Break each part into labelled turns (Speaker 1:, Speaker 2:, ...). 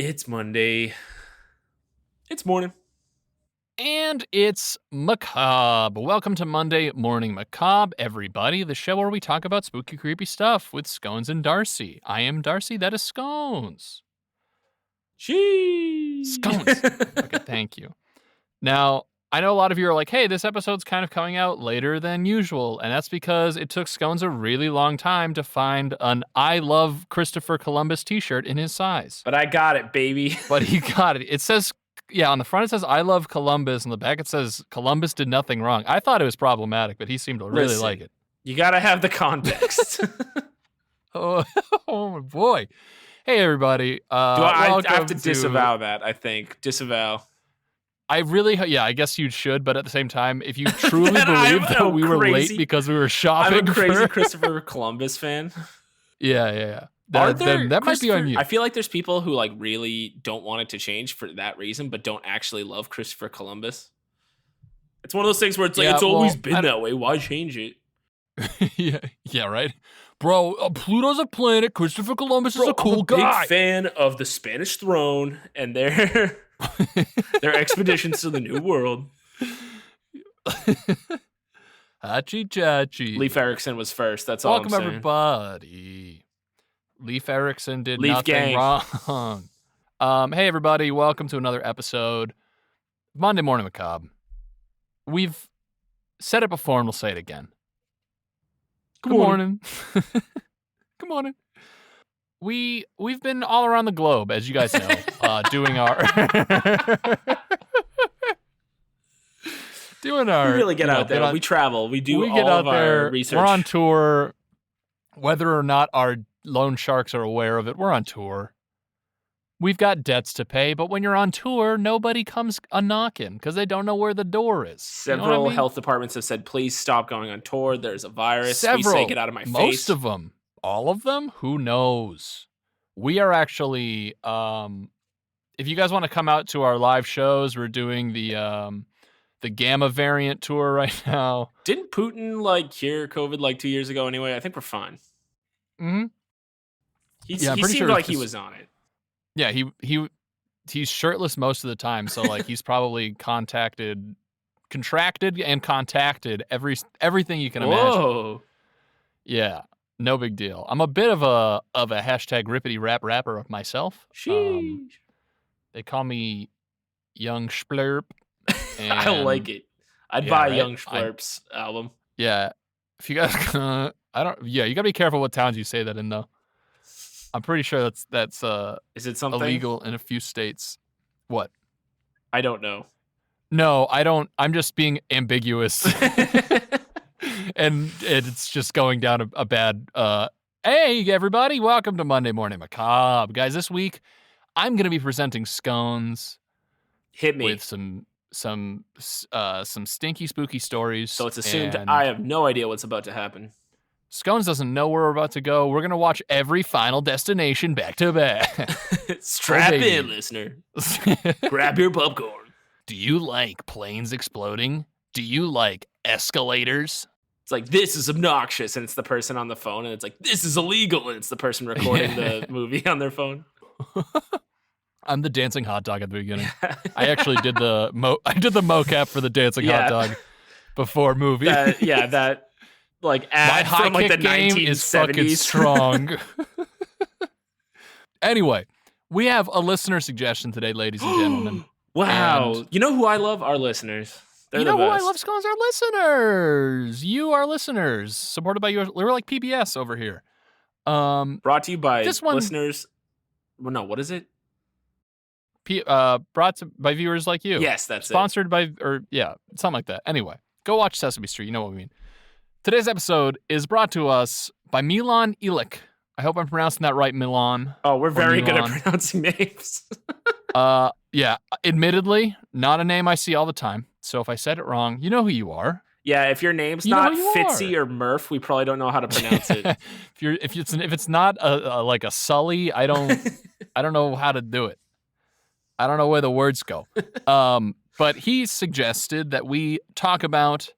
Speaker 1: It's Monday. It's morning.
Speaker 2: And it's Macabre. Welcome to Monday Morning Macabre, everybody, the show where we talk about spooky, creepy stuff with Scones and Darcy. I am Darcy, that is Scones. Scones. Okay, thank you. Now, I know a lot of you are like, hey, this episode's kind of coming out later than usual, and that's because it took Scones a really long time to find an I Love Christopher Columbus t-shirt in his size.
Speaker 1: But I got it, baby.
Speaker 2: But he got it. It says, on the front it says, I love Columbus. On the back it says, Columbus did nothing wrong. I thought it was problematic, but he seemed to really like it.
Speaker 1: You gotta have the context.
Speaker 2: Oh, boy. Hey, everybody.
Speaker 1: I have to disavow that, I think. Disavow.
Speaker 2: I really, I guess you should, but at the same time, if you truly believe that we were late because we were shopping.
Speaker 1: I'm a crazy Christopher Columbus fan.
Speaker 2: Yeah. That might be on you.
Speaker 1: I feel like there's people who like really don't want it to change for that reason, but don't actually love Christopher Columbus. It's one of those things where it's like, it's always been that way. Why change it?
Speaker 2: yeah, right? Bro, Pluto's a planet. Christopher Columbus is a cool guy.
Speaker 1: Big fan of the Spanish throne and their expeditions to the New World.
Speaker 2: Hachi chachi.
Speaker 1: Leif Erikson was first. That's all I'm saying.
Speaker 2: Welcome, everybody. Leif Erikson did nothing wrong. Hey, everybody. Welcome to another episode of Monday Morning Macabre. We've said it before and we'll say it again. Good morning. Good morning. We've been all around the globe, as you guys know, doing our
Speaker 1: we really get out there. We travel. We do all of our research.
Speaker 2: We're on tour. Whether or not our loan sharks are aware of it, we're on tour. We've got debts to pay, but when you're on tour, nobody comes a-knocking because they don't know where the door is.
Speaker 1: Several health departments have said, please stop going on tour. There's a virus. We say, get out of my face.
Speaker 2: Most of them. All of them? Who knows? We are actually, if you guys want to come out to our live shows, we're doing the Gamma variant tour right now.
Speaker 1: Didn't Putin cure COVID 2 years ago anyway? I think we're fine.
Speaker 2: Mm-hmm.
Speaker 1: He seemed like he was on it.
Speaker 2: Yeah, he's shirtless most of the time, so he's probably contracted and contacted everything you can imagine.
Speaker 1: Whoa.
Speaker 2: Yeah, no big deal. I'm a bit of a hashtag rippity rap rapper myself.
Speaker 1: Sheesh.
Speaker 2: They call me Young Splurp.
Speaker 1: I like it. I'd buy Young Splurp's album.
Speaker 2: Yeah. If you guys you gotta be careful what towns you say that in though. I'm pretty sure that's
Speaker 1: is it something
Speaker 2: illegal in a few states. What?
Speaker 1: I don't know.
Speaker 2: No, I don't. I'm just being ambiguous. And it's just going down a bad hey everybody, welcome to Monday Morning Macabre. Guys, this week I'm gonna be presenting Scones.
Speaker 1: Hit me
Speaker 2: with some stinky spooky stories.
Speaker 1: So it's assumed I have no idea what's about to happen.
Speaker 2: Scones doesn't know where we're about to go. We're going to watch every Final Destination back to back.
Speaker 1: Strap in, listener. Grab your popcorn.
Speaker 2: Do you like planes exploding? Do you like escalators?
Speaker 1: It's like, this is obnoxious, and it's the person on the phone, and it's like, this is illegal, and it's the person recording the movie on their phone.
Speaker 2: I'm the dancing hot dog at the beginning. I actually did the mocap for the dancing hot dog before movie.
Speaker 1: That ad
Speaker 2: my
Speaker 1: from the 1970s
Speaker 2: is fucking strong. Anyway, we have a listener suggestion today, ladies and gentlemen.
Speaker 1: Wow. And you know who I love? Our listeners. They're the best.
Speaker 2: Who I love, Scones? Our listeners. You are listeners. Supported by you. We're like PBS over here.
Speaker 1: Brought to you by listeners. Well, no, what is it?
Speaker 2: Brought by viewers like you.
Speaker 1: Yes, that's
Speaker 2: Sponsored by, something like that. Anyway, go watch Sesame Street. You know what we mean. Today's episode is brought to us by Milan Ilic. I hope I'm pronouncing that right, Milan.
Speaker 1: Oh, we're very good at pronouncing names.
Speaker 2: Admittedly, not a name I see all the time. So if I said it wrong, you know who you are.
Speaker 1: Yeah, if your name's not Fitzy or Murph, we probably don't know how to pronounce it.
Speaker 2: if it's not like a Sully, I don't know how to do it. I don't know where the words go. But he suggested that we talk about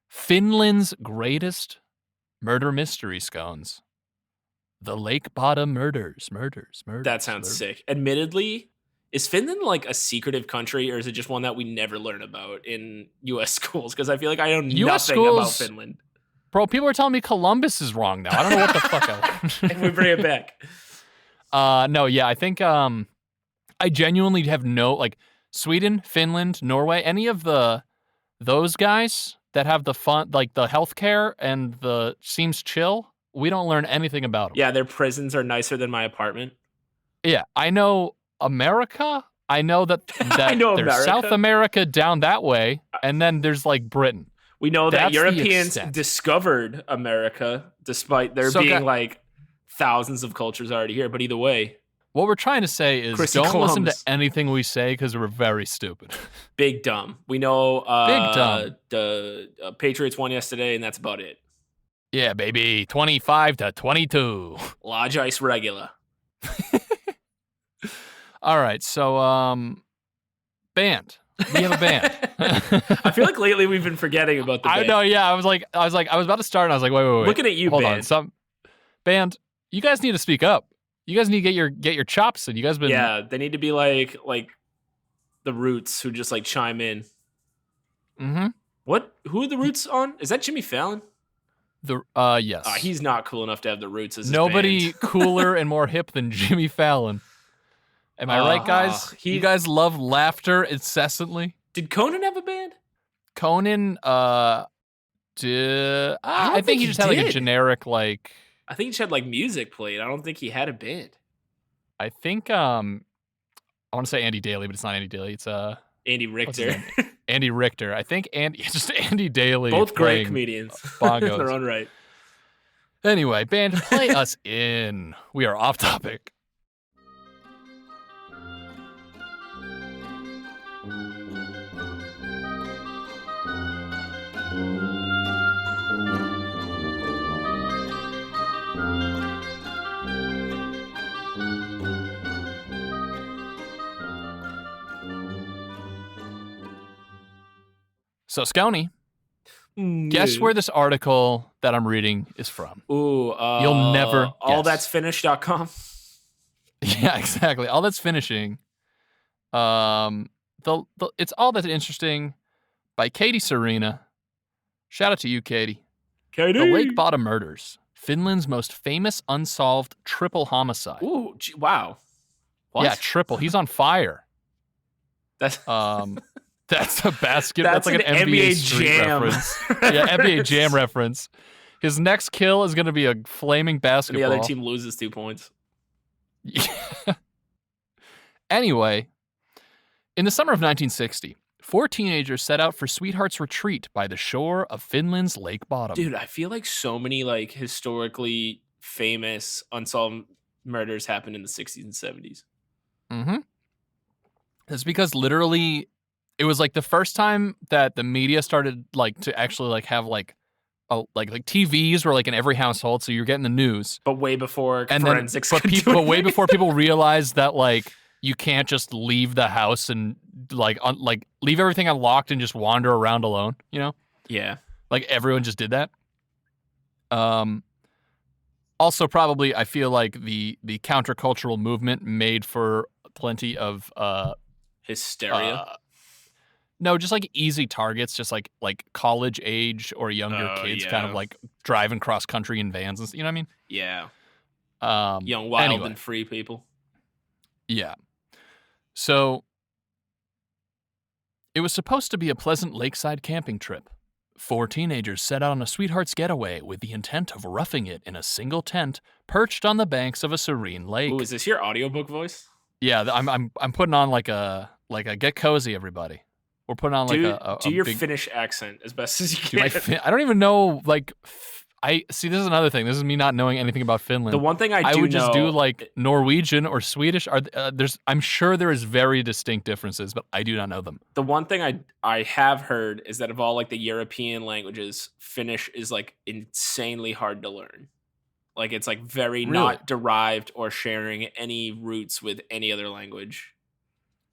Speaker 2: Finland's greatest murder mystery, Scones. The Lake Bodom murders.
Speaker 1: That sounds sick. Admittedly, is Finland like a secretive country, or is it just one that we never learn about in U.S. schools? Because I feel like I know nothing about Finland.
Speaker 2: Bro, people are telling me Columbus is wrong now. I don't know what the fuck I learned.
Speaker 1: If we bring it back.
Speaker 2: No, yeah, I think I genuinely have no, like, Sweden, Finland, Norway, any of those guys that have the fun, like the healthcare and the seems chill, we don't learn anything about them.
Speaker 1: Yeah, their prisons are nicer than my apartment.
Speaker 2: Yeah, I know America. I know that
Speaker 1: I know
Speaker 2: there's
Speaker 1: America.
Speaker 2: South America down that way, and then there's like Britain.
Speaker 1: We know that Europeans discovered America, despite there being like thousands of cultures already here. But either way,
Speaker 2: what we're trying to say is don't listen to anything we say because we're very stupid.
Speaker 1: Big dumb. We know
Speaker 2: big dumb.
Speaker 1: The Patriots won yesterday, and that's about it.
Speaker 2: Yeah, baby. 25-22.
Speaker 1: Large ice regular.
Speaker 2: All right, so band. We have a band.
Speaker 1: I feel like lately we've been forgetting about the band.
Speaker 2: I know, yeah. I was about to start, and I was like, wait.
Speaker 1: Looking at you,
Speaker 2: hold
Speaker 1: band.
Speaker 2: on. Band, you guys need to speak up. You guys need to get your chops in. You guys been
Speaker 1: they need to be like the Roots who just like chime in.
Speaker 2: Mm-hmm.
Speaker 1: Who are the Roots on? Is that Jimmy Fallon?
Speaker 2: Yes.
Speaker 1: He's not cool enough to have the Roots as his
Speaker 2: Nobody
Speaker 1: band.
Speaker 2: cooler and more hip than Jimmy Fallon. Am I right, guys? You guys love laughter incessantly.
Speaker 1: Did Conan have a band?
Speaker 2: Conan, I think he just had like a generic like.
Speaker 1: I think he just had like music played. I don't think he had a band.
Speaker 2: I think I want to say Andy Daly, but it's not Andy Daly. It's
Speaker 1: Andy Richter.
Speaker 2: Andy Richter. I think just Andy Daly.
Speaker 1: Both great comedians.
Speaker 2: Bongos.
Speaker 1: In their own right.
Speaker 2: Anyway, band, play us in. We are off topic. So, Scowney, guess where this article that I'm reading is from?
Speaker 1: Ooh,
Speaker 2: you'll never guess.
Speaker 1: Allthat'sfinished.com.
Speaker 2: Yeah, exactly. All That's Finishing. It's All That's Interesting by Katie Serena. Shout out to you, Katie.
Speaker 1: Katie.
Speaker 2: The Lake Bodom Murders, Finland's most famous unsolved triple homicide.
Speaker 1: Ooh, wow. What?
Speaker 2: Yeah, triple. He's on fire.
Speaker 1: That's
Speaker 2: That's a basket. That's like an NBA Jam reference. Yeah, NBA Jam reference. His next kill is going to be a flaming basketball.
Speaker 1: And the other team loses 2 points.
Speaker 2: Yeah. Anyway, in the summer of 1960, 4 teenagers set out for Sweetheart's Retreat by the shore of Finland's Lake Bodom.
Speaker 1: Dude, I feel like so many like historically famous unsolved murders happened in the 60s and 70s.
Speaker 2: Mm-hmm. It's because literally it was like the first time that the media started like to actually like have like TVs were like in every household, so you're getting the news.
Speaker 1: But way before forensics.
Speaker 2: But way before people realized that like you can't just leave the house and like leave everything unlocked and just wander around alone, you know?
Speaker 1: Yeah.
Speaker 2: Like everyone just did that. Also probably I feel like the countercultural movement made for plenty of
Speaker 1: hysteria.
Speaker 2: No, just like easy targets, just like college age or younger kids kind of like driving cross country in vans and you know what I mean?
Speaker 1: Yeah. Young, wild, and free people.
Speaker 2: Yeah. So it was supposed to be a pleasant lakeside camping trip. 4 teenagers set out on a sweetheart's getaway with the intent of roughing it in a single tent perched on the banks of a serene lake.
Speaker 1: Ooh, is this your audiobook voice?
Speaker 2: Yeah, I'm putting on like a get cozy, everybody. We're putting on
Speaker 1: do your big Finnish accent as best as you can.
Speaker 2: I don't even know this is another thing. This is me not knowing anything about Finland.
Speaker 1: The one thing I
Speaker 2: would just do like Norwegian or Swedish. I'm sure there is very distinct differences, but I do not know them.
Speaker 1: The one thing I have heard is that of all like the European languages, Finnish is like insanely hard to learn. Like it's like very not derived or sharing any roots with any other language.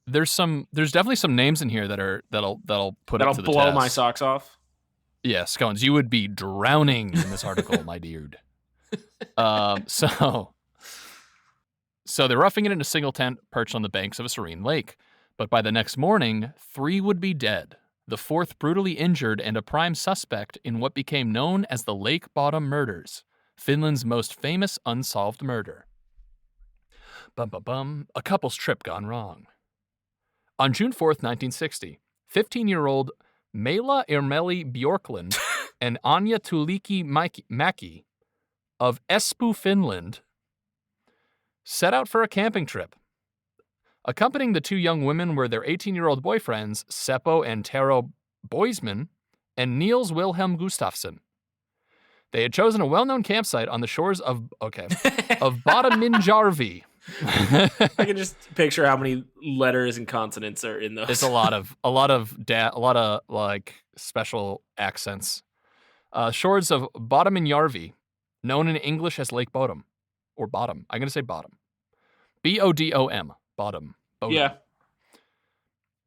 Speaker 2: There's definitely some names in here that'll put it to the test.
Speaker 1: Blow my socks off.
Speaker 2: Yeah, Scones, you would be drowning in this article, my dude. So they're roughing it in a single tent perched on the banks of a serene lake. But by the next morning, 3 would be dead, the 4th brutally injured and a prime suspect in what became known as the Lake Bodom murders, Finland's most famous unsolved murder. A couple's trip gone wrong. On June 4th, 1960, 15-year-old Mela Ermeli Bjorklund and Anja Tuliki Mäki of Espoo, Finland, set out for a camping trip. Accompanying the 2 young women were their 18-year-old boyfriends, Seppo and Tero Boisman, and Niels Wilhelm Gustafsson. They had chosen a well-known campsite on the shores of Bodominjarvi.
Speaker 1: I can just picture how many letters and consonants are in those.
Speaker 2: It's a lot of like special accents. Shores of Bodominjarvi, known in English as Lake Bodom, or Bodom. I'm going to say Bodom. Bodom. Bodom.
Speaker 1: Yeah.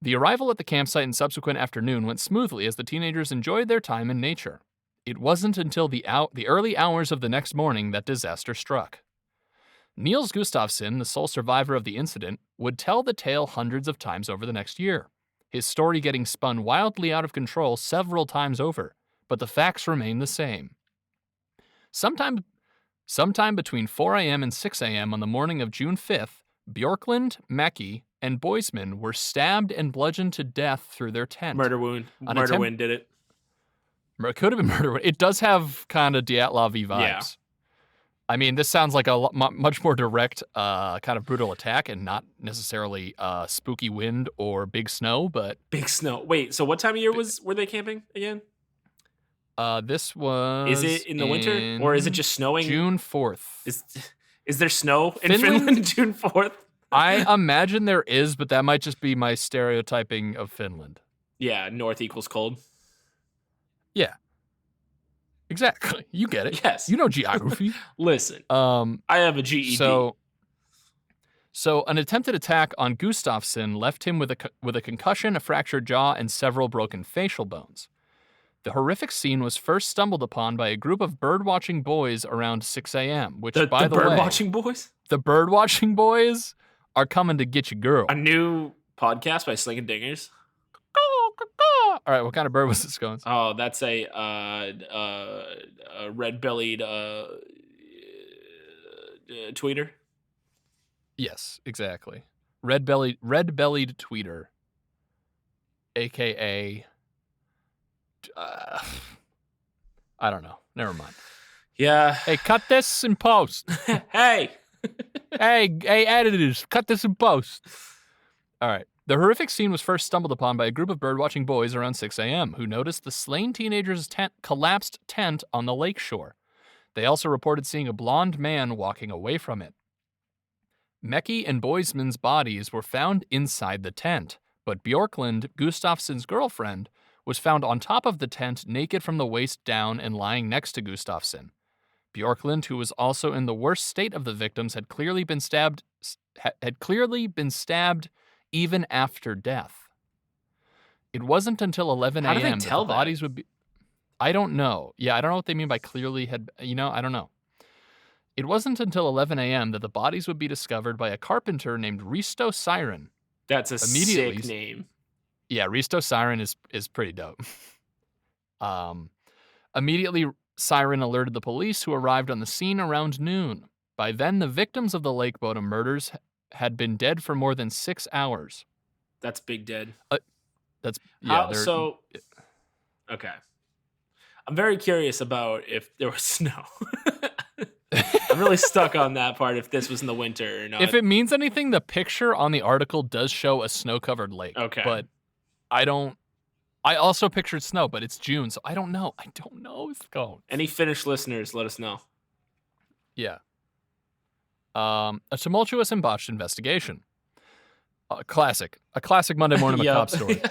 Speaker 2: The arrival at the campsite and subsequent afternoon went smoothly as the teenagers enjoyed their time in nature. It wasn't until the early hours of the next morning that disaster struck. Niels Gustafsson, the sole survivor of the incident, would tell the tale hundreds of times over the next year, his story getting spun wildly out of control several times over, but the facts remain the same. Sometime between 4 a.m. and 6 a.m. on the morning of June 5th, Bjorklund, Mäki, and Boisman were stabbed and bludgeoned to death through their tent.
Speaker 1: Murder wound. Murder wind did it.
Speaker 2: It could have been murder wind. It does have kind of Dyatlov vibes. Yeah. I mean, this sounds like a much more direct kind of brutal attack and not necessarily spooky wind or big snow, but...
Speaker 1: Big snow. Wait, so what time of year were they camping again?
Speaker 2: This was...
Speaker 1: Is it in the winter? Or is it just snowing?
Speaker 2: June 4th.
Speaker 1: Is there snow in Finland June 4th?
Speaker 2: I imagine there is, but that might just be my stereotyping of Finland.
Speaker 1: Yeah, north equals cold.
Speaker 2: Yeah. Exactly. You get it.
Speaker 1: Yes.
Speaker 2: You know geography.
Speaker 1: Listen, I have a GED.
Speaker 2: So an attempted attack on Gustafsson left him with a concussion, a fractured jaw, and several broken facial bones. The horrific scene was first stumbled upon by a group of bird-watching boys around 6 a.m., which, by the way... The
Speaker 1: bird-watching boys?
Speaker 2: The bird-watching boys are coming to get your girl.
Speaker 1: A new podcast by Slinging Dingers.
Speaker 2: All right, what kind of bird was this going?
Speaker 1: Oh, that's a red-bellied tweeter.
Speaker 2: Yes, exactly. Red-bellied tweeter, a.k.a. I don't know. Never mind.
Speaker 1: Yeah.
Speaker 2: Hey, cut this in post.
Speaker 1: Hey,
Speaker 2: editors, cut this in post. All right. The horrific scene was first stumbled upon by a group of bird-watching boys around 6 a.m. who noticed the slain teenager's collapsed tent on the lake shore. They also reported seeing a blonde man walking away from it. Mäki and Boisman's bodies were found inside the tent, but Bjorklund, Gustafsson's girlfriend, was found on top of the tent naked from the waist down and lying next to Gustafsson. Bjorklund, who was also in the worst state of the victims, had clearly been stabbed even after death. It wasn't until 11 a.m. that the bodies would be... I don't know. Yeah, I don't know what they mean by clearly had... I don't know. It wasn't until 11 a.m. that the bodies would be discovered by a carpenter named Risto Siren.
Speaker 1: That's a sick name.
Speaker 2: Yeah, Risto Siren is pretty dope. Immediately, Siren alerted the police, who arrived on the scene around noon. By then, the victims of the Lake Bodom murders had been dead for more than 6 hours.
Speaker 1: That's big dead. Okay. I'm very curious about if there was snow. I'm really stuck on that part, if this was in the winter or not.
Speaker 2: If it means anything, the picture on the article does show a snow-covered lake.
Speaker 1: Okay.
Speaker 2: But I also pictured snow, but it's June, so I don't know. Scone.
Speaker 1: Any Finnish listeners, let us know.
Speaker 2: Yeah. A tumultuous and botched investigation. A classic Monday Morning Macabre story.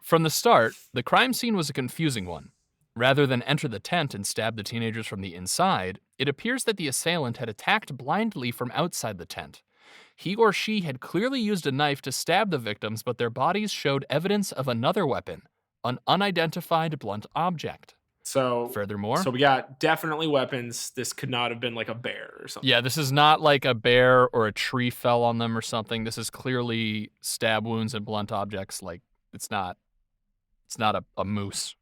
Speaker 2: From the start, the crime scene was a confusing one. Rather than enter the tent and stab the teenagers from the inside, it appears that the assailant had attacked blindly from outside the tent. He or she had clearly used a knife to stab the victims, but their bodies showed evidence of another weapon, an unidentified blunt object. Furthermore,
Speaker 1: so we got definitely weapons. This could not have been like a bear or something.
Speaker 2: Yeah, this is not like a bear or a tree fell on them or something. This is clearly stab wounds and blunt objects. Like it's not a moose.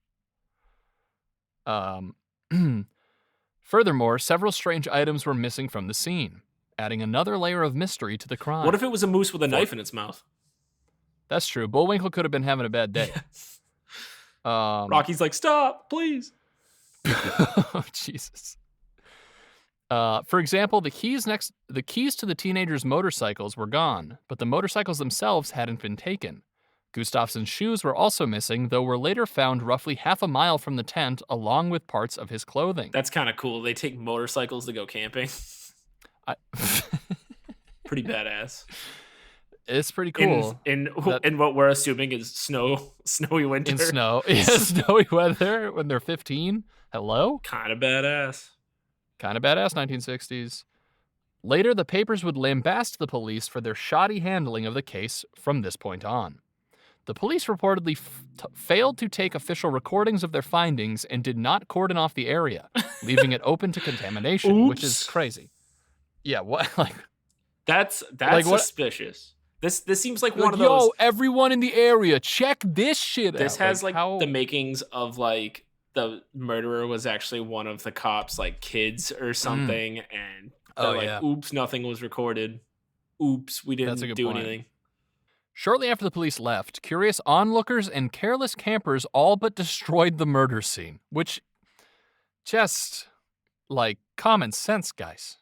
Speaker 2: Furthermore, several strange items were missing from the scene, adding another layer of mystery to the crime.
Speaker 1: What if it was a moose with a knife in its mouth?
Speaker 2: That's true. Bullwinkle could have been having a bad day.
Speaker 1: Rocky's like, stop, please.
Speaker 2: Oh, Jesus. For example, the keys to the teenagers' motorcycles were gone, but the motorcycles themselves hadn't been taken. Gustafsson's shoes were also missing, though were later found roughly half a mile from the tent, along with parts of his clothing.
Speaker 1: That's kind of cool. They take motorcycles to go camping. Pretty badass.
Speaker 2: It's pretty cool.
Speaker 1: In what we're assuming is snowy winter.
Speaker 2: In snow. Yeah, snowy weather when they're 15. Hello?
Speaker 1: Kind of badass.
Speaker 2: 1960s. Later, the papers would lambast the police for their shoddy handling of the case from this point on. The police reportedly failed to take official recordings of their findings and did not cordon off the area, leaving it open to contamination, which is crazy. Yeah, what? Like
Speaker 1: that's
Speaker 2: like
Speaker 1: suspicious. This seems like one of those.
Speaker 2: Yo, everyone in the area, check this shit out.
Speaker 1: This has the makings of like the murderer was actually one of the cops' like kids or something, and they're oops, nothing was recorded. Oops, we didn't do anything.
Speaker 2: Shortly after the police left, curious onlookers and careless campers all but destroyed the murder scene, which just like common sense, guys.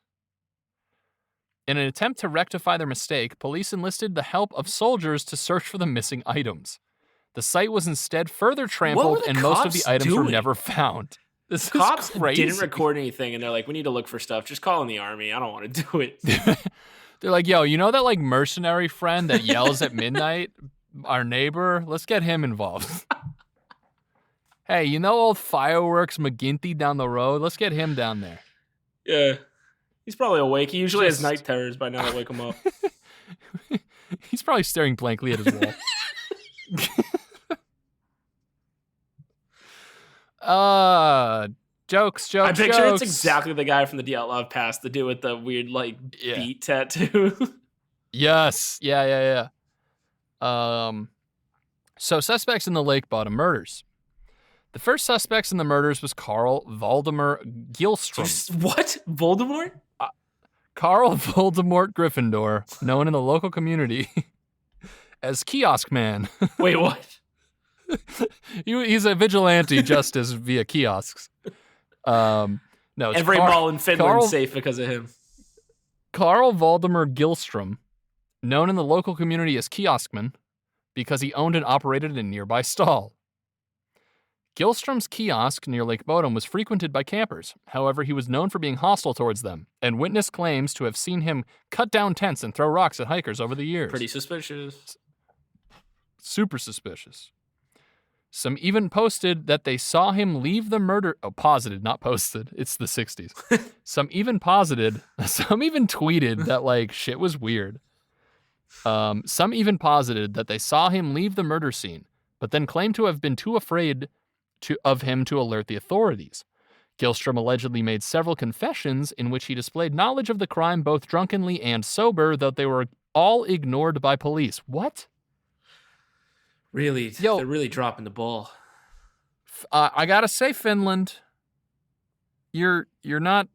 Speaker 2: In an attempt to rectify their mistake, police enlisted the help of soldiers to search for the missing items. The site was instead further trampled, and most of the items were never found. This
Speaker 1: cops
Speaker 2: is crazy.
Speaker 1: Didn't record anything, and they're like, we need to look for stuff. Just call in the army. I don't want to do it.
Speaker 2: They're like, yo, you know that like mercenary friend that yells at midnight? Our neighbor? Let's get him involved. Hey, you know old Fireworks McGinty down the road? Let's get him down there.
Speaker 1: Yeah. He's probably awake. He usually has night terrors by now to wake him up.
Speaker 2: He's probably staring blankly at his wall. Jokes.
Speaker 1: I picture it's exactly the guy from the D Out Loud Past, the dude with the weird beat tattoo.
Speaker 2: Yes. Yeah. So suspects in the Lake Bodom murders. The first suspects in the murders was Carl Valdemar Gilstrom.
Speaker 1: What? Voldemort?
Speaker 2: Carl Voldemort Gryffindor, known in the local community as Kiosk Man.
Speaker 1: Wait, what?
Speaker 2: He's a vigilante justice via kiosks. No,
Speaker 1: every mall in Finland's safe because of him.
Speaker 2: Carl Valdemar Gilstrom, known in the local community as Kioskman, because he owned and operated a nearby stall. Gilstrom's kiosk near Lake Bodom was frequented by campers. However, he was known for being hostile towards them, and witness claims to have seen him cut down tents and throw rocks at hikers over the years.
Speaker 1: Pretty suspicious.
Speaker 2: Super suspicious. Some even posted that they saw him leave the murder... Oh, posited, not posted. It's the 60s. Some even tweeted that, like, shit was weird. Some even posited that they saw him leave the murder scene, but then claimed to have been too afraid of him to alert the authorities. Gilstrom allegedly made several confessions in which he displayed knowledge of the crime both drunkenly and sober, though they were all ignored by police. What?
Speaker 1: Really? Yo, they're really dropping the ball.
Speaker 2: I gotta say, Finland, you're not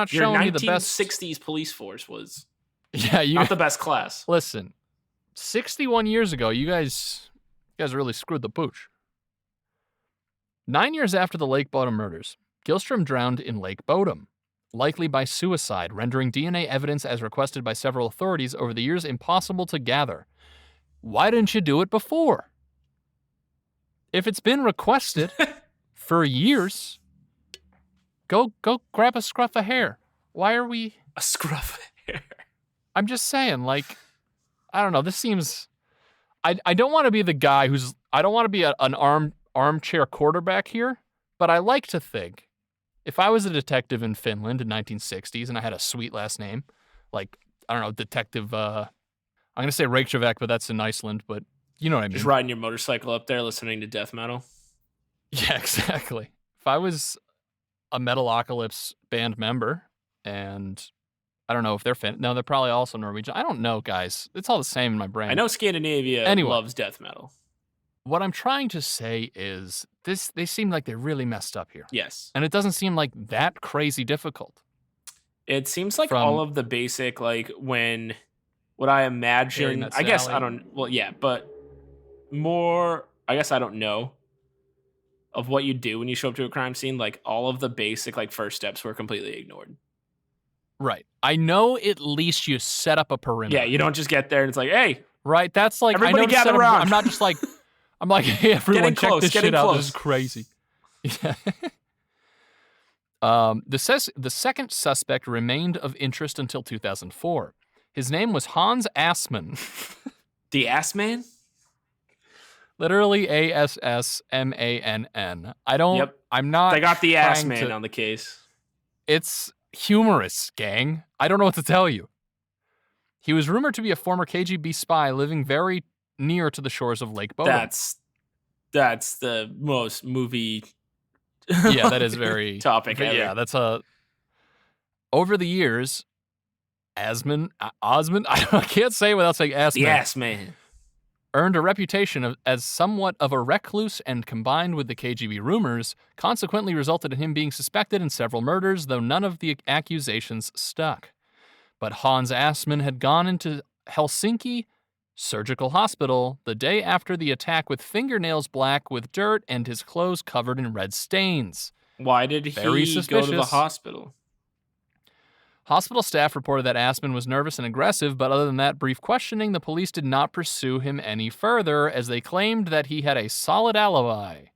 Speaker 2: showing me the best.
Speaker 1: 1960s police force was
Speaker 2: not
Speaker 1: the best class.
Speaker 2: Listen, 61 years ago, you guys really screwed the pooch. 9 years after the Lake Bodom murders, Gilstrom drowned in Lake Bodom, likely by suicide, rendering DNA evidence as requested by several authorities over the years impossible to gather. Why didn't you do it before? If it's been requested for years, go grab a scruff of hair. Why are we...
Speaker 1: A scruff of hair?
Speaker 2: I'm just saying, like, I don't know, this seems... I don't want to be the guy who's... I don't want to be an armchair quarterback here, but I like to think if I was a detective in Finland in 1960s and I had a sweet last name, like, I don't know, Detective, I'm going to say Reykjavik, but that's in Iceland, but you know what I mean.
Speaker 1: Just riding your motorcycle up there listening to death metal.
Speaker 2: Yeah, exactly. If I was a Metalocalypse band member, and I don't know if they're no, they're probably also Norwegian. I don't know, guys. It's all the same in my brain.
Speaker 1: I know Scandinavia loves death metal.
Speaker 2: What I'm trying to say is they seem like they really messed up here.
Speaker 1: Yes.
Speaker 2: And it doesn't seem like that crazy difficult.
Speaker 1: It seems like all of the basic, like when what I imagine, I guess I don't, well, yeah, but more, I guess I don't know of what you do when you show up to a crime scene. Like all of the basic, like first steps were completely ignored.
Speaker 2: Right. I know at least you set up a perimeter.
Speaker 1: Yeah, you don't just get there and it's like, hey.
Speaker 2: Right, that's like,
Speaker 1: everybody gather around.
Speaker 2: I'm not just like, I'm like, hey, everyone, check this shit out. This is crazy. Yeah. The second suspect remained of interest until 2004. His name was Hans Assmann.
Speaker 1: The Assmann?
Speaker 2: Literally Assmann. I'm not.
Speaker 1: They got the Assmann on the case.
Speaker 2: It's humorous, gang. I don't know what to tell you. He was rumored to be a former KGB spy living very near to the shores of Lake Bodom.
Speaker 1: That's the most movie.
Speaker 2: Yeah, that is very
Speaker 1: topic.
Speaker 2: Yeah, that's a. Over the years, Assmann, I can't say it without saying Assmann.
Speaker 1: The Assmann
Speaker 2: earned a reputation as somewhat of a recluse, and combined with the KGB rumors, consequently resulted in him being suspected in several murders, though none of the accusations stuck. But Hans Assmann had gone into Helsinki Surgical Hospital the day after the attack with fingernails black with dirt and his clothes covered in red stains.
Speaker 1: Why did he go to the hospital?
Speaker 2: Hospital staff reported that Assmann was nervous and aggressive, but other than that brief questioning, the police did not pursue him any further, as they claimed that he had a solid alibi.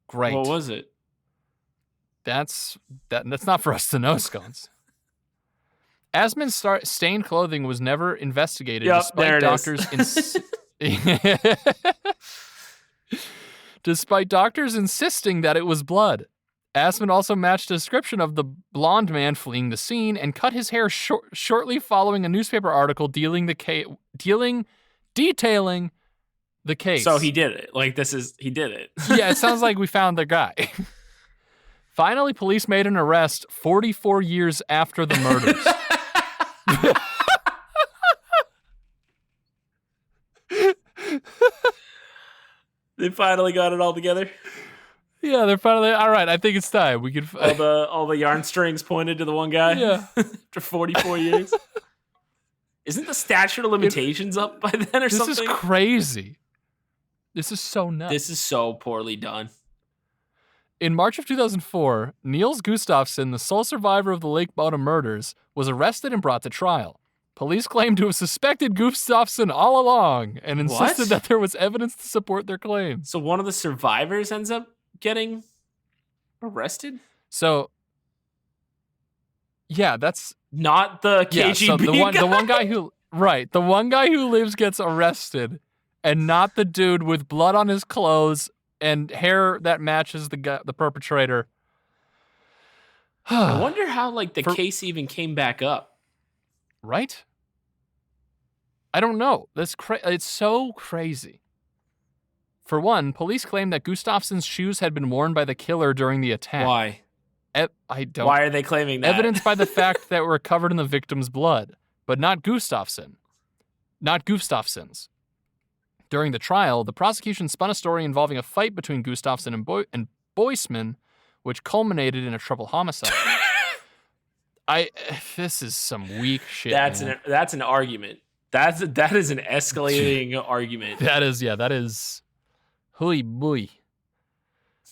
Speaker 2: Great.
Speaker 1: What was it?
Speaker 2: That's not for us to know, Scones. Assmann's stained clothing was never investigated, despite doctors insisting that it was blood. Assmann also matched a description of the blonde man fleeing the scene and cut his hair shortly following a newspaper article detailing the case.
Speaker 1: So he did it. He did it.
Speaker 2: Yeah, it sounds like we found the guy. Finally, police made an arrest 44 years after the murders.
Speaker 1: They finally got it all together.
Speaker 2: Yeah, they're finally all right. I think it's time. We could
Speaker 1: all the yarn strings pointed to the one guy.
Speaker 2: Yeah,
Speaker 1: after 44 years. Isn't the statute of limitations up by then or something?
Speaker 2: This is crazy. This is so nuts.
Speaker 1: This is so poorly done.
Speaker 2: In March of 2004, Niels Gustafsson, the sole survivor of the Lake Bodom murders, was arrested and brought to trial. Police claimed to have suspected Gustafsson all along and insisted that there was evidence to support their claims.
Speaker 1: So one of the survivors ends up getting arrested?
Speaker 2: So, yeah, that's
Speaker 1: not the KGB
Speaker 2: so the one guy who lives gets arrested, and not the dude with blood on his clothes and hair that matches the perpetrator.
Speaker 1: I wonder how the case even came back up.
Speaker 2: Right? I don't know. It's so crazy. For one, police claim that Gustafsson's shoes had been worn by the killer during the attack.
Speaker 1: Why?
Speaker 2: Why
Speaker 1: are they claiming that?
Speaker 2: Evidenced by the fact that were covered in the victim's blood, but not Gustafsson's. During the trial, the prosecution spun a story involving a fight between Gustafsson and Boisman, which culminated in a triple homicide. This is some weak shit.
Speaker 1: That's an argument. That is an escalating argument.
Speaker 2: That is. Hooey boy.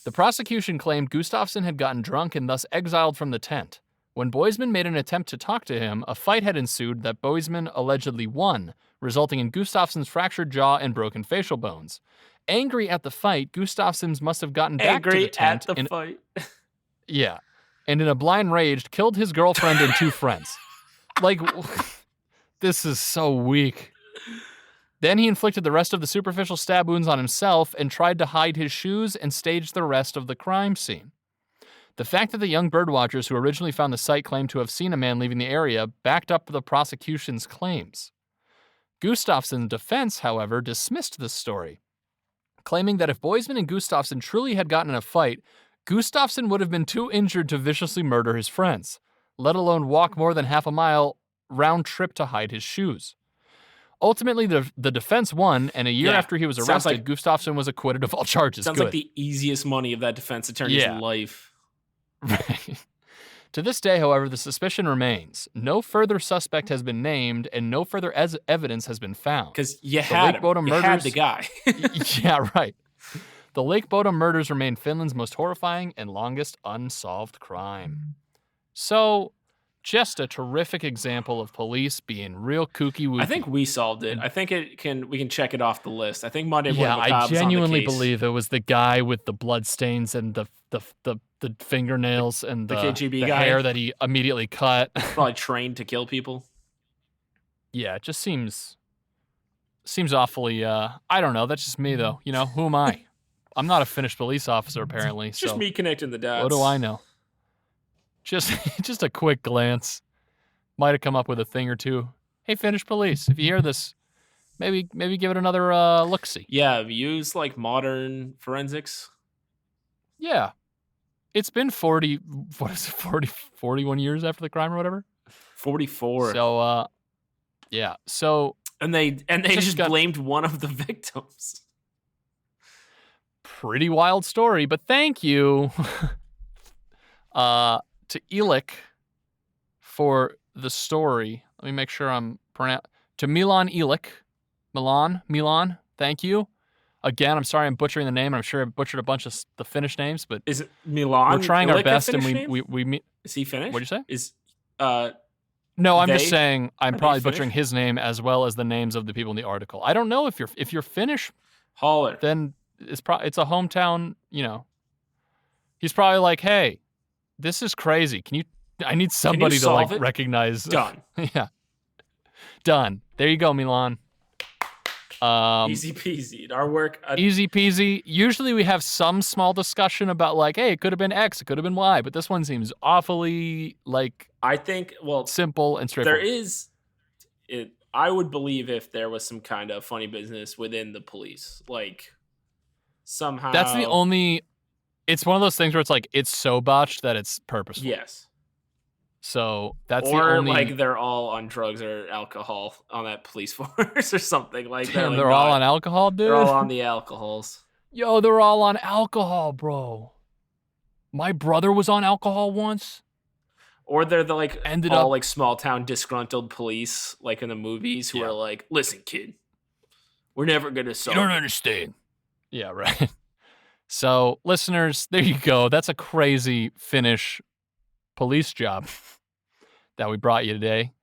Speaker 2: The prosecution claimed Gustafsson had gotten drunk and thus exiled from the tent. When Boisman made an attempt to talk to him, a fight had ensued that Boisman allegedly won, resulting in Gustafsson's fractured jaw and broken facial bones. Angry at the fight, Gustafsson must have gotten back to the tent. Yeah. And in a blind rage, killed his girlfriend and two friends. This is so weak. Then he inflicted the rest of the superficial stab wounds on himself and tried to hide his shoes and staged the rest of the crime scene. The fact that the young birdwatchers who originally found the site claimed to have seen a man leaving the area backed up the prosecution's claims. Gustafsson's defense, however, dismissed this story, claiming that if Boisman and Gustafsson truly had gotten in a fight, Gustafsson would have been too injured to viciously murder his friends, let alone walk more than half a mile round trip to hide his shoes. Ultimately, the defense won, and a year after he was arrested, Gustafsson was acquitted of all charges.
Speaker 1: Sounds like the easiest money of that defense attorney's life.
Speaker 2: Right. To this day, however, the suspicion remains. No further suspect has been named, and no further evidence has been found.
Speaker 1: Because you had the guy.
Speaker 2: Yeah, right. The Lake Bodom murders remain Finland's most horrifying and longest unsolved crime. So, just a terrific example of police being real kooky wooky.
Speaker 1: I think we solved it. I think we can check it off the list. I think Monday Morning Macabre
Speaker 2: I genuinely
Speaker 1: was on the case.
Speaker 2: believe it was the guy with the blood stains and the fingernails and the
Speaker 1: KGB
Speaker 2: guy. Hair that he immediately cut.
Speaker 1: Probably trained to kill people.
Speaker 2: Yeah, it just seems awfully. I don't know. That's just me though. You know, who am I? I'm not a Finnish police officer apparently.
Speaker 1: It's just me connecting the dots.
Speaker 2: What do I know? Just a quick glance. Might have come up with a thing or two. Hey, Finnish police, if you hear this, maybe give it another look-see.
Speaker 1: Yeah, use like modern forensics.
Speaker 2: Yeah. It's been 41 years after the crime or whatever?
Speaker 1: 44.
Speaker 2: So, yeah. So.
Speaker 1: And they just blamed one of the victims.
Speaker 2: Pretty wild story, but thank you. To Elik for the story. Let me make sure I'm pronouncing. To Milan Elik. Milan, thank you. Again, I'm sorry I'm butchering the name. I'm sure I butchered a bunch of the Finnish names, but
Speaker 1: is it Milan?
Speaker 2: We're trying our best, and
Speaker 1: we
Speaker 2: meet.
Speaker 1: Is he Finnish?
Speaker 2: What'd you say?
Speaker 1: No,
Speaker 2: I'm just saying I'm probably butchering his name as well as the names of the people in the article. I don't know if you're Finnish.
Speaker 1: Holler.
Speaker 2: Then it's a hometown. You know, he's probably like, hey. This is crazy. I need somebody to like recognize.
Speaker 1: Done.
Speaker 2: Yeah. Done. There you go, Milan.
Speaker 1: Easy peasy. Our work.
Speaker 2: Easy peasy. Usually we have some small discussion about like, hey, it could have been X, it could have been Y, but this one seems awfully like.
Speaker 1: I think
Speaker 2: simple and straightforward.
Speaker 1: There is. I would believe if there was some kind of funny business within the police, like somehow.
Speaker 2: That's the only. It's one of those things where it's like it's so botched that it's purposeful.
Speaker 1: Yes.
Speaker 2: So that's
Speaker 1: the only. Or
Speaker 2: like
Speaker 1: they're all on drugs or alcohol on that police force or something like that.
Speaker 2: Damn, they're all on alcohol, dude.
Speaker 1: They're all on the alcohols.
Speaker 2: Yo, they're all on alcohol, bro. My brother was on alcohol once.
Speaker 1: Or they're like small town disgruntled police, like in the movies, who are like, "Listen, kid, we're never gonna solve.
Speaker 2: You don't understand." Yeah, right. So, listeners, there you go. That's a crazy Finnish police job that we brought you today.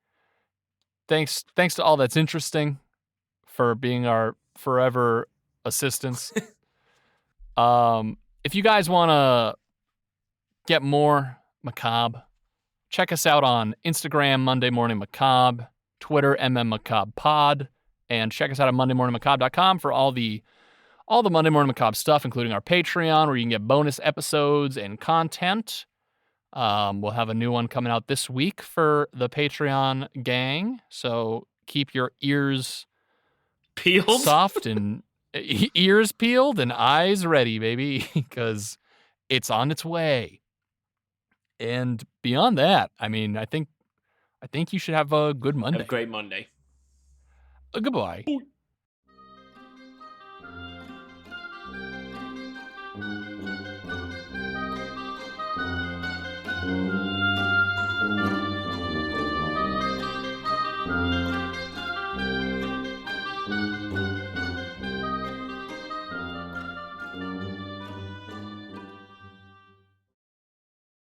Speaker 2: Thanks to all that's interesting for being our forever assistants. If you guys want to get more macabre, check us out on Instagram, Monday Morning Macabre, Twitter, MMMacabre and check us out at mondaymorningmacabre.com for all the Monday Morning Macabre stuff, including our Patreon, where you can get bonus episodes and content. We'll have a new one coming out this week for the Patreon gang, so keep your ears
Speaker 1: peeled,
Speaker 2: soft, and ears peeled and eyes ready, baby, because it's on its way. And beyond that, I mean, I think you should have a good Monday.
Speaker 1: Have a great Monday.
Speaker 2: Goodbye.